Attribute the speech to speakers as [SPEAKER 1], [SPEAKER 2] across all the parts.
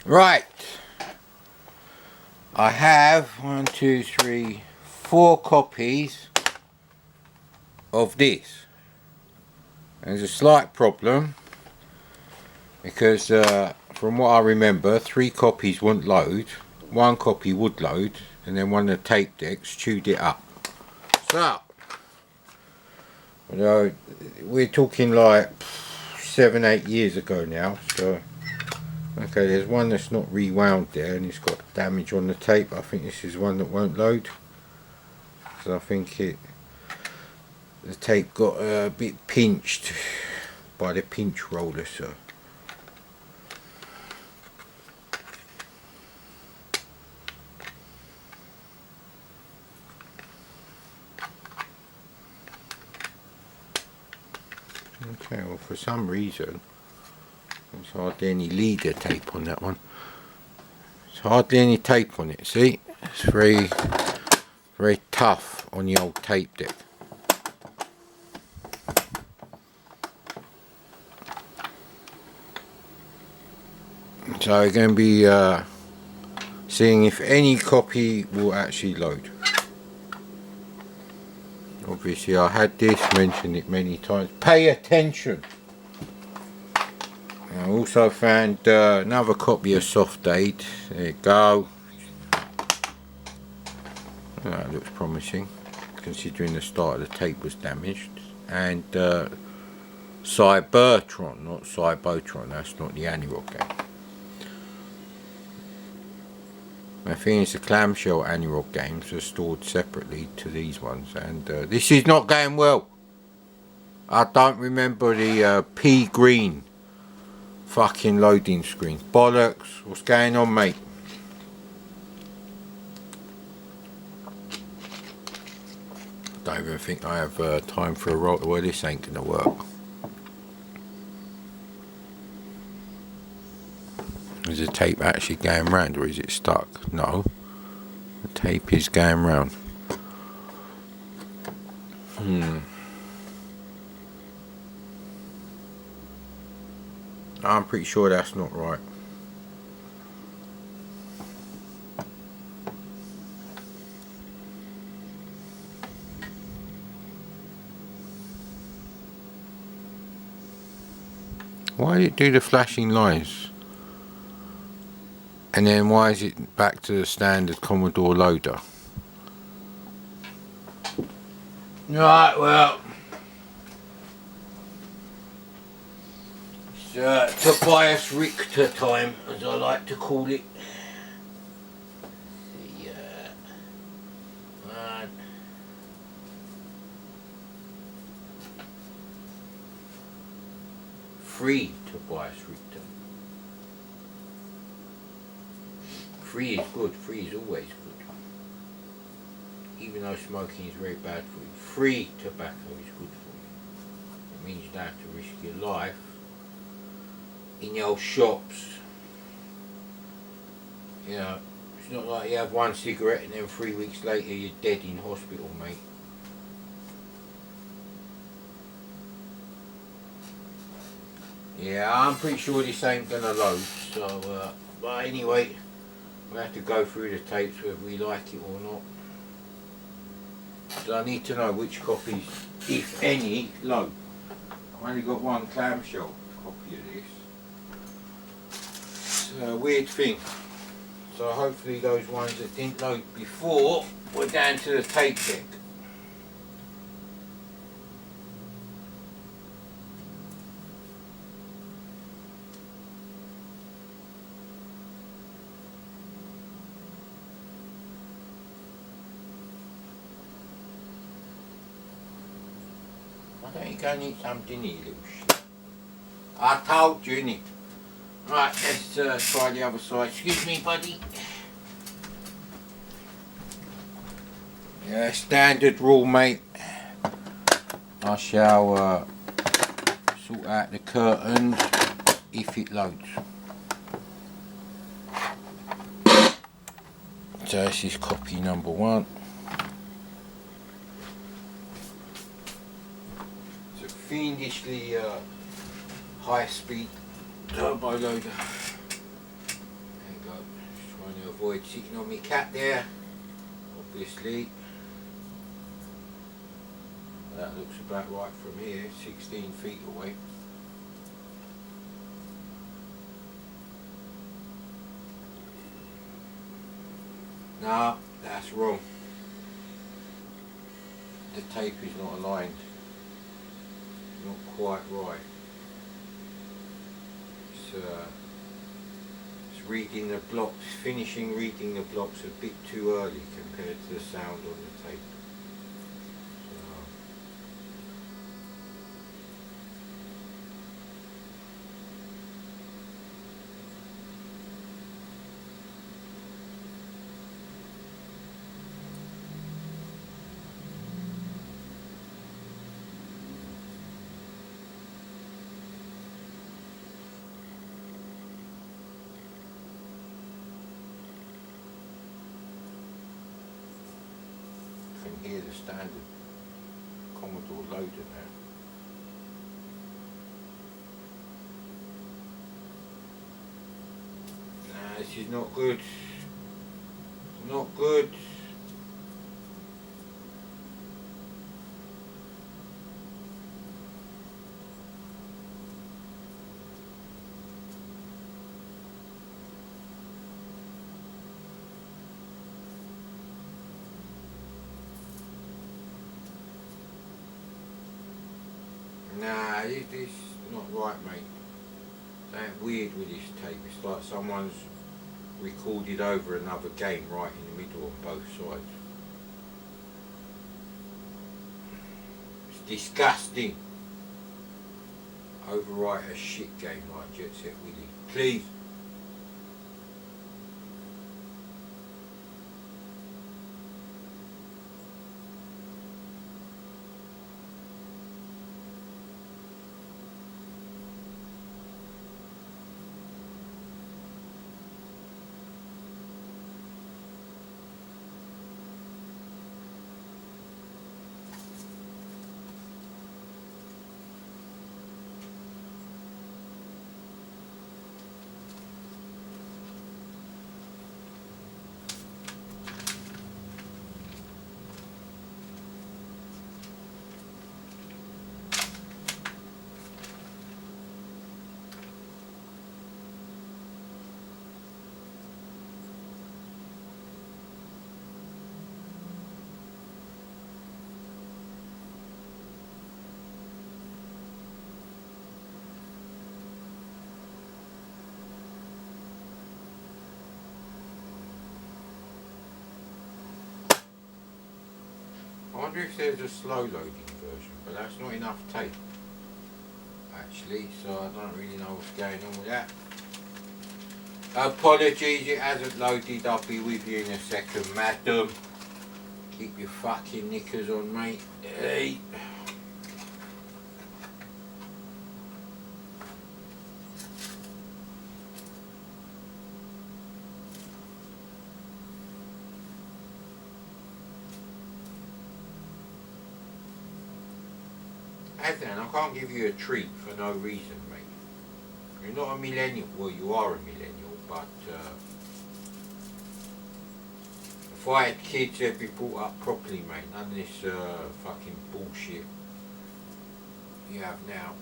[SPEAKER 1] Right, I have 1, 2, 3, 4 copies of this. There's a slight problem because from what I remember, 3 copies wouldn't load, 1 copy would load, and then one of the tape decks chewed it up. So, we're talking like 7-8 years ago now, so okay, there's one that's not rewound there and it's got damage on the tape. I think this is one that won't load, so I think the tape got a bit pinched by the pinch roller. So okay, well, for some reason there's hardly any leader tape on that one. There's hardly any tape on it, see? It's very tough on the old tape deck. So we're going to be seeing if any copy will actually load. Obviously I had this, mentioned it many times. Pay attention! I also found another copy of Soft Aid. There you go. That looks promising, considering the start of the tape was damaged. And Cybertron, not Cybotron, that's not the Anirog game. I think it's the clamshell Anirog games are stored separately to these ones, and this is not going well. I don't remember the pea green fucking loading screen. Bollocks, what's going on, mate? Don't even think I have time for a roll. Well, this ain't gonna work. Is the tape actually going round, or is it stuck? No, the tape is going round. I'm pretty sure that's not right. Why did it do the flashing lines? And then why is it back to the standard Commodore loader? Right, well, it's Tobias Richter time, as I like to call it. Free Tobias Richter. Free is good, free is always good. Even though smoking is very bad for you, free tobacco is good for you. It means you don't have to risk your life in the old shops. You know, it's not like you have one cigarette and then 3 weeks later you're dead in hospital, mate. Yeah, I'm pretty sure this ain't gonna load, so, but anyway, we have to go through the tapes whether we like it or not. So I need to know which copies, if any, load. I've only got one clamshell copy of this. It's a weird thing. So hopefully those ones that didn't load before were down to the tape deck. I think you're going to need something here, little shit. I told you, innit? Right, let's try the other side. Excuse me, buddy. Yeah, standard rule, mate. I shall sort out the curtains if it loads. So this is copy number 1. It's a fiendishly high speed turbo loader. avoid sitting on my cat there, obviously. That looks about right from here, 16 feet away. No, that's wrong. The tape is not aligned. Not quite right. It's reading the blocks, finishing reading the blocks a bit too early compared to the sound on the tape. Can hear the standard Commodore loader now. Nah, this is not good. It's not good. Nah, this is not right, mate. Something weird with this tape. It's like someone's recorded over another game right in the middle on both sides. It's disgusting. Overwrite a shit game like Jet Set Willy. Please. I wonder if there's a slow loading version, but that's not enough tape actually, so I don't really know what's going on with that. Apologies, it hasn't loaded. I'll be with you in a second, madam. Keep your fucking knickers on, mate. Hey. Ethan, I can't give you a treat for no reason, mate. You're not a millennial. Well, you are a millennial, but if I had kids, they'd be brought up properly, mate. None of this fucking bullshit you have now.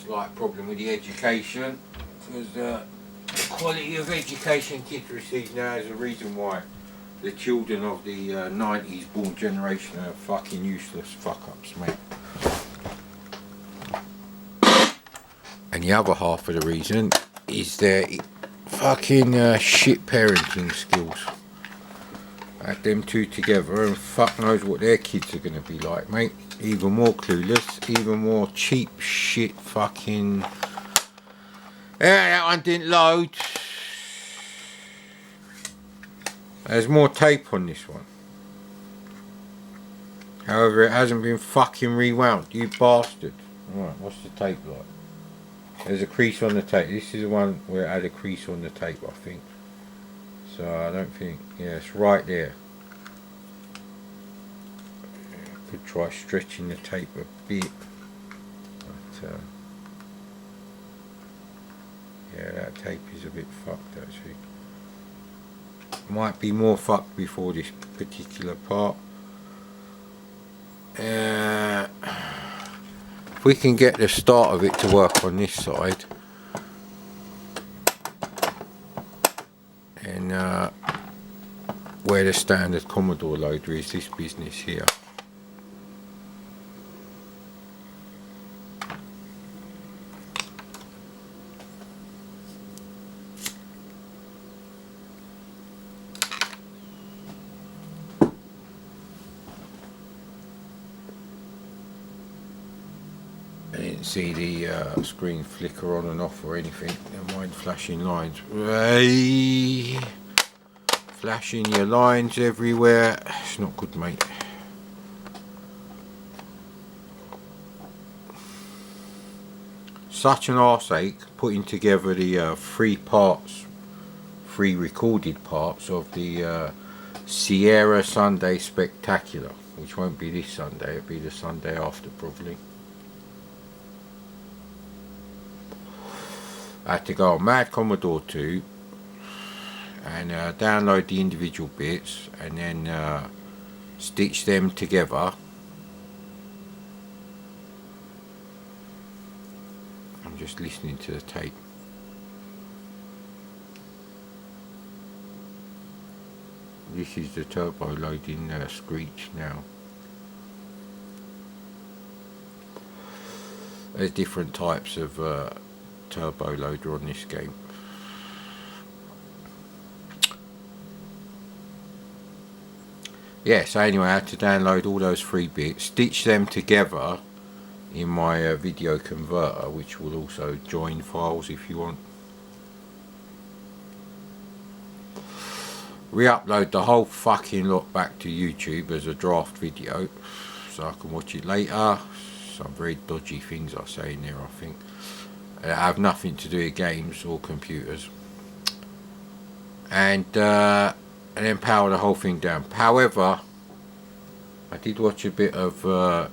[SPEAKER 1] Slight problem with the education, because the quality of education kids receive now is the reason why the children of the 90s born generation are fucking useless fuck-ups, mate. And the other half of the reason is their fucking shit parenting skills. Add them two together and fuck knows what their kids are going to be like, mate. Even more clueless, even more cheap shit fucking... Yeah, that one didn't load. There's more tape on this one. However, it hasn't been fucking rewound, you bastard. Right, what's the tape like? There's a crease on the tape. This is the one where it had a crease on the tape, I think. So I don't think, yeah, it's right there. I could try stretching the tape a bit. But, Yeah, that tape is a bit fucked actually. Might be more fucked before this particular part. If we can get the start of it to work on this side, and where the standard Commodore loader is, this business here. I didn't see the screen flicker on and off or anything. Never mind flashing lines. Hey, flashing your lines everywhere. It's not good, mate. Such an arseache putting together the three recorded parts of the Sierra Sunday Spectacular, which won't be this Sunday, it'll be the Sunday after probably. I had to go on Mad Commodore 2 and download the individual bits and then stitch them together. I'm just listening to the tape. This is the turbo loading screech now. There's different types of turbo loader on this game. Yeah, so anyway, I had to download all those 3 bits, stitch them together in my video converter, which will also join files if you want. Re-upload the whole fucking lot back to YouTube as a draft video so I can watch it later. Some very dodgy things I say in there, I think. I have nothing to do with games or computers. And then power the whole thing down. However, I did watch a bit of the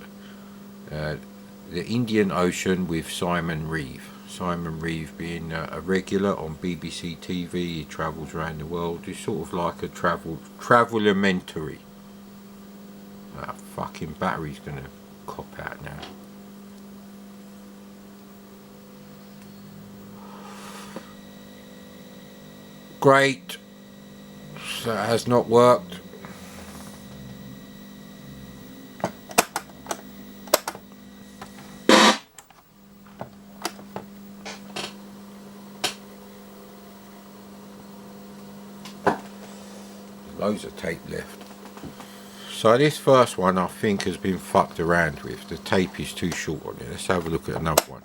[SPEAKER 1] Indian Ocean with Simon Reeve. Simon Reeve being a regular on BBC TV. He travels around the world. He's sort of like a travel-elementary. That fucking battery's gonna cop out now. Great. So it has not worked. Loads of tape left. So this first one I think has been fucked around with. The tape is too short on it. Let's have a look at another one.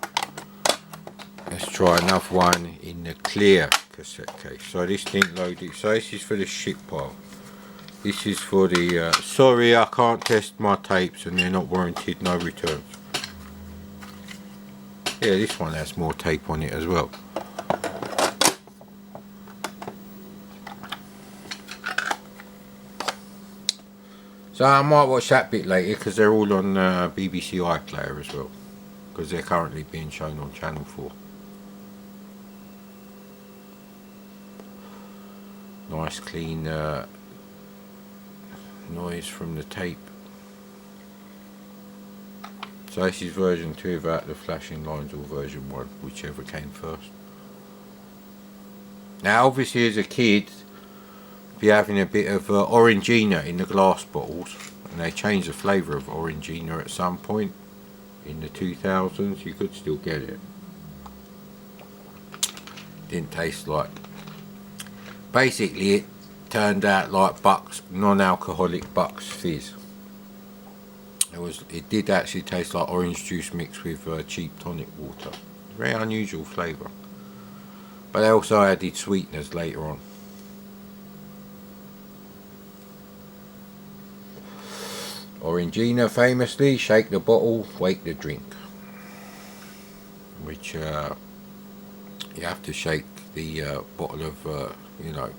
[SPEAKER 1] Let's try another one in the clear cassette case. So this didn't load it. So this is for the shit pile. This is for the sorry I can't test my tapes and they're not warranted, no returns. Yeah, this one has more tape on it as well. So I might watch that bit later because they're all on BBC iPlayer as well, because they're currently being shown on Channel 4. Nice clean noise from the tape. So this is version 2 without the flashing lines, or version 1, whichever came first. Now obviously as a kid, be having a bit of Orangina in the glass bottles, and they changed the flavour of Orangina at some point in the 2000s. You could still get it. Didn't taste like, basically it turned out like Bucks, non-alcoholic Bucks Fizz. It did actually taste like orange juice mixed with cheap tonic water. Very unusual flavour, but they also added sweeteners later on. Orangina famously, shake the bottle, wake the drink. Which you have to shake the bottle of you know,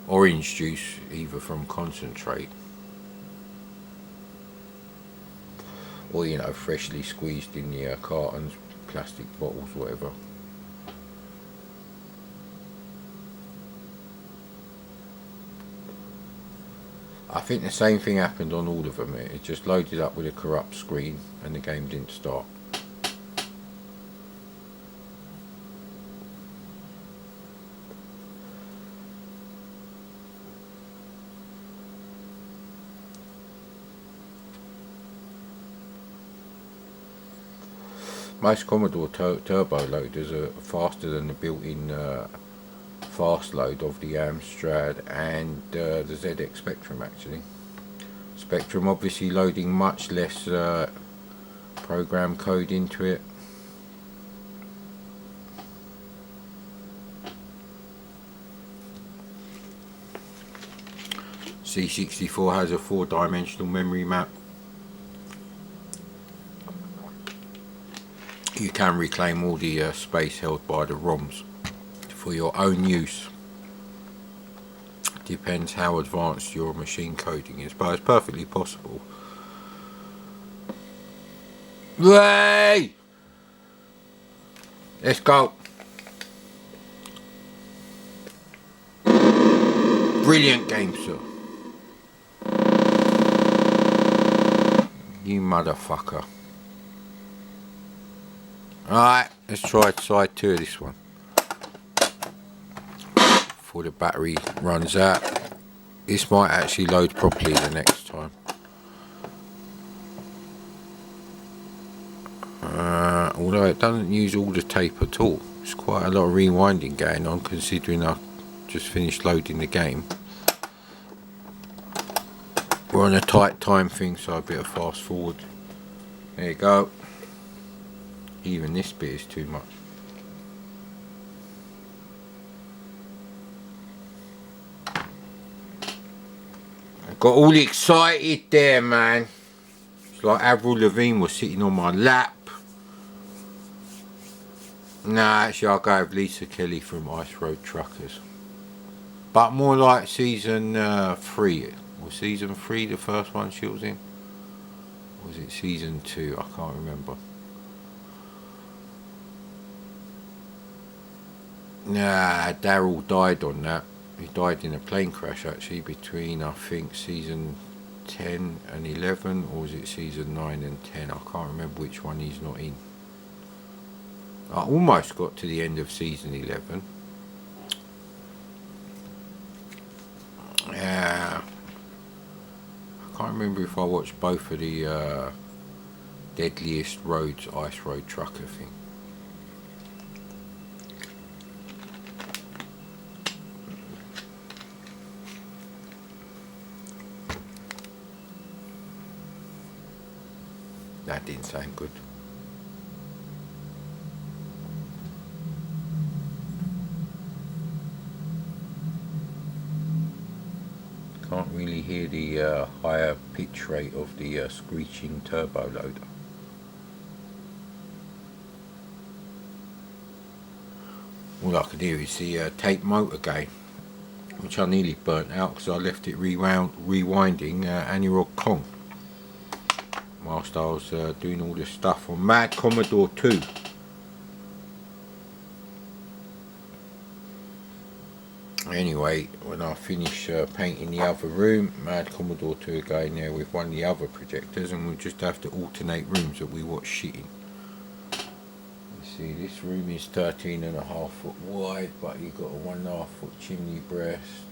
[SPEAKER 1] orange juice, either from concentrate or, you know, freshly squeezed in the cartons, plastic bottles, whatever. I think the same thing happened on all of them. It just loaded up with a corrupt screen and the game didn't start. Most Commodore turbo loaders are faster than the built-in fast load of the Amstrad and the ZX Spectrum actually. Spectrum obviously loading much less program code into it. C64 has a 4-dimensional memory map. You can reclaim all the space held by the ROMs for your own use. Depends how advanced your machine coding is, but it's perfectly possible. Ray! Let's go. Brilliant game, sir. You motherfucker. Alright, let's try side 2 of this one. Before the battery runs out. This might actually load properly the next time. Although it doesn't use all the tape at all. There's quite a lot of rewinding going on considering I've just finished loading the game. We're on a tight time thing, so a bit of fast forward. There you go. Even this bit is too much. I got all excited there, man. It's like Avril Lavigne was sitting on my lap. Nah, actually I'll go with Lisa Kelly from Ice Road Truckers. But more like season 3. Was season 3 the first one she was in? Or was it season 2? I can't remember. Nah, Daryl died on that. He died in a plane crash actually between I think season 10 and 11, or was it season 9 and 10? I can't remember which one he's not in. I almost got to the end of season 11. Yeah, I can't remember if I watched both of the Deadliest Roads Ice Road Trucker thing. That didn't sound good. Can't really hear the higher pitch rate of the screeching turbo loader. All I can hear is the tape motor gain, which I nearly burnt out because I left it rewinding Anirog Kong whilst I was doing all this stuff on Mad Commodore 2. Anyway, when I finish painting the other room, Mad Commodore 2 will go in there with one of the other projectors and we'll just have to alternate rooms that we watch shit in. You see, this room is 13.5 foot wide, but you've got a 1.5 foot chimney breast.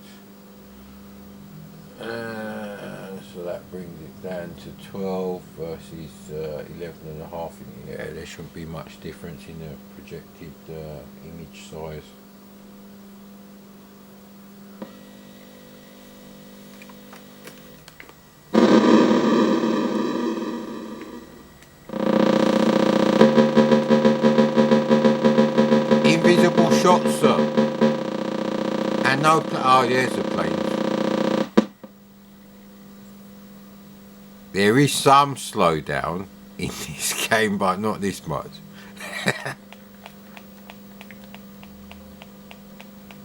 [SPEAKER 1] So that brings it down to 12 versus 11.5. Yeah, there shouldn't be much difference in the projected image size. Invisible shots, sir. And no, oh, there's the planes. There is some slowdown in this game, but not this much.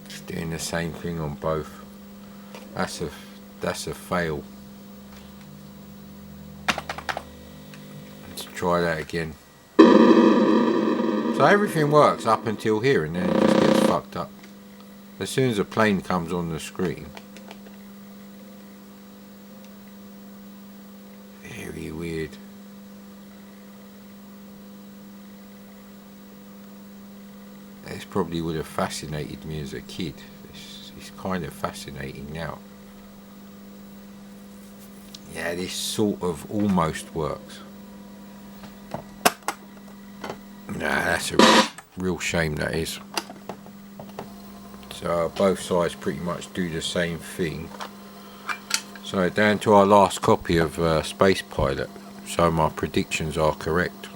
[SPEAKER 1] It's doing the same thing on both. That's a fail. Let's try that again. So everything works up until here, and then it just gets fucked up. As soon as a plane comes on the screen, This probably would have fascinated me as a kid. It's kind of fascinating now. Yeah, this sort of almost works. Nah, that's a real shame, that is. So both sides pretty much do the same thing. So down to our last copy of Space Pilot. So my predictions are correct.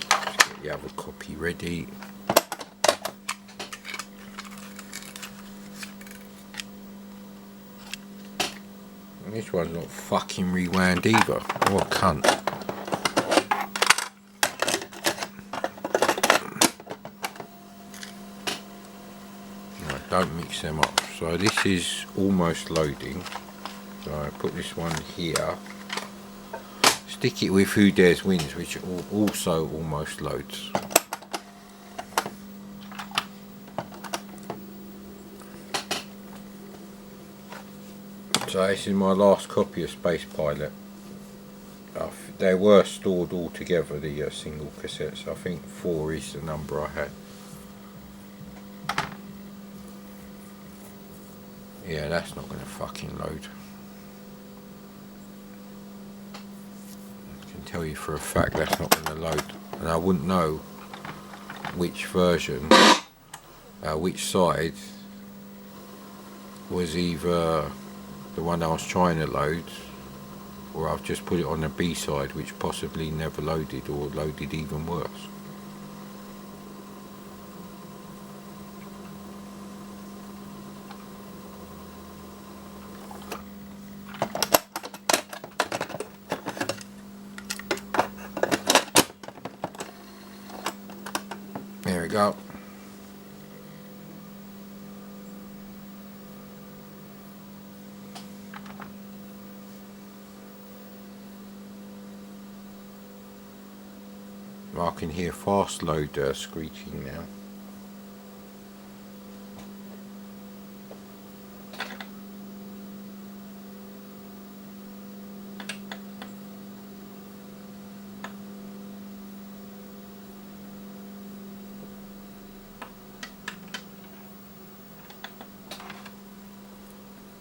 [SPEAKER 1] Let's get the other copy ready. And this one's not fucking rewound either. What a cunt. No, don't mix them up. So this is almost loading. So I put this one here. Stick it with Who Dares Wins, which also almost loads. So this is my last copy of Space Pilot. They were stored all together, the single cassettes. I think 4 is the number I had. Yeah, that's not going to fucking load. I can tell you for a fact that's not going to load. And I wouldn't know which version, which side was either the one I was trying to load, or I've just put it on the B side, which possibly never loaded, or loaded even worse. There we go. I can hear fast load screeching now.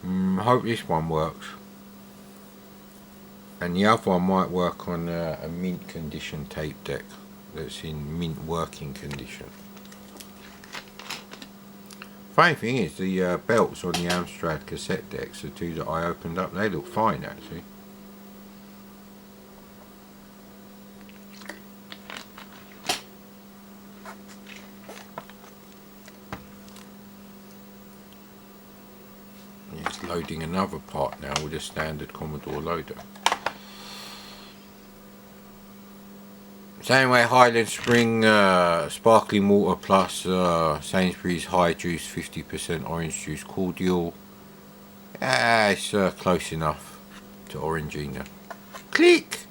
[SPEAKER 1] I hope this one works. And the other one might work on a mint condition tape deck that's in mint working condition. Funny thing is, the belts on the Amstrad cassette decks, the two that I opened up, they look fine actually. It's loading another part now with a standard Commodore loader. So anyway, Highland Spring Sparkling Water plus Sainsbury's High Juice 50% orange juice cordial. It's close enough to Orangina. Click!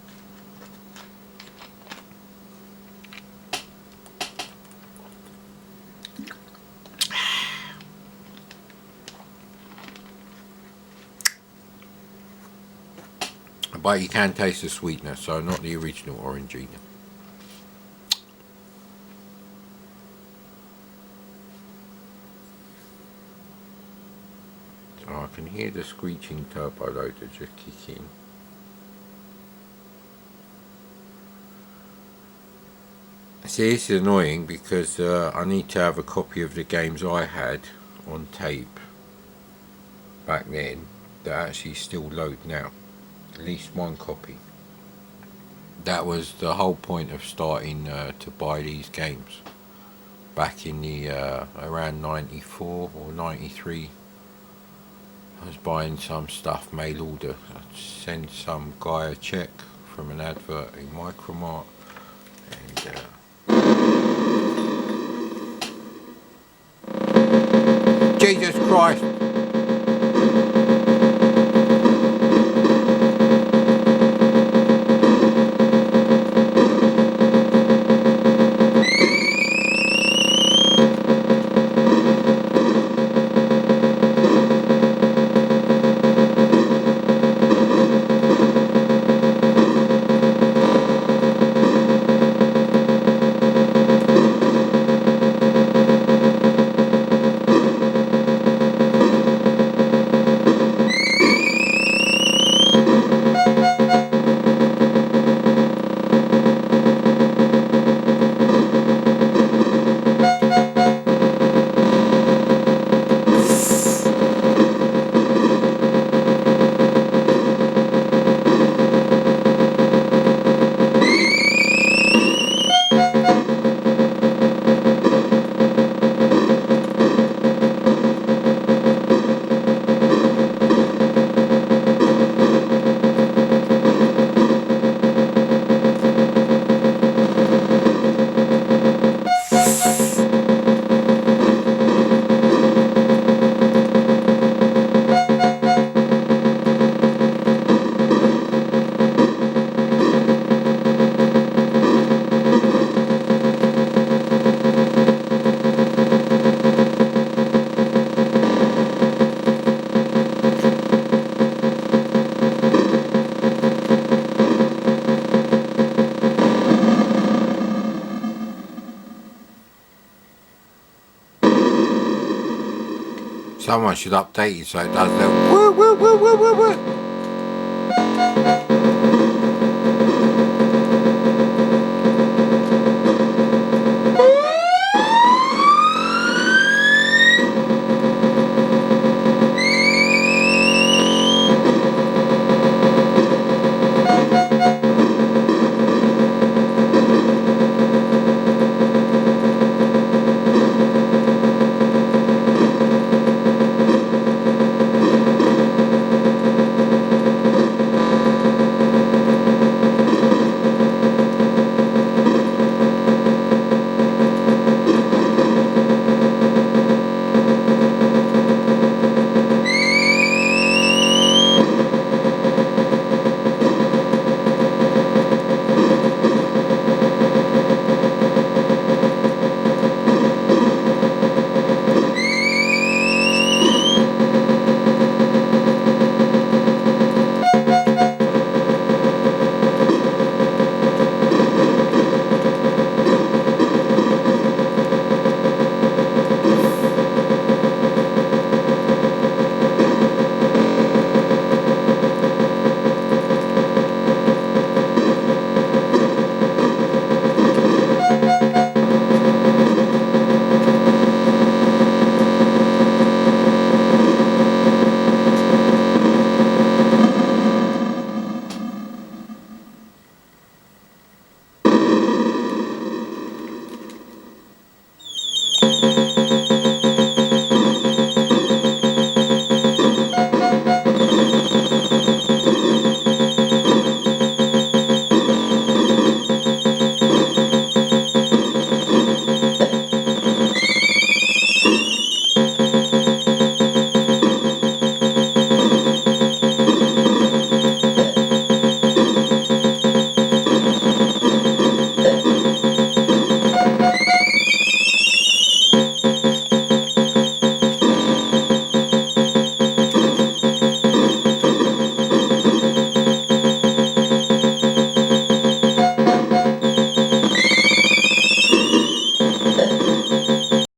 [SPEAKER 1] But you can taste the sweetness, so not the original Orangina. I can hear the screeching turbo loader just kick in. See, this is annoying because I need to have a copy of the games I had on tape back then that actually still load now. At least one copy. That was the whole point of starting to buy these games back in the around 94 or 93. I was buying some stuff mail order. I'd send some guy a check from an advert in Micromart, and Jesus Christ! Someone should update it so it does the woo woo woo woo woo woo.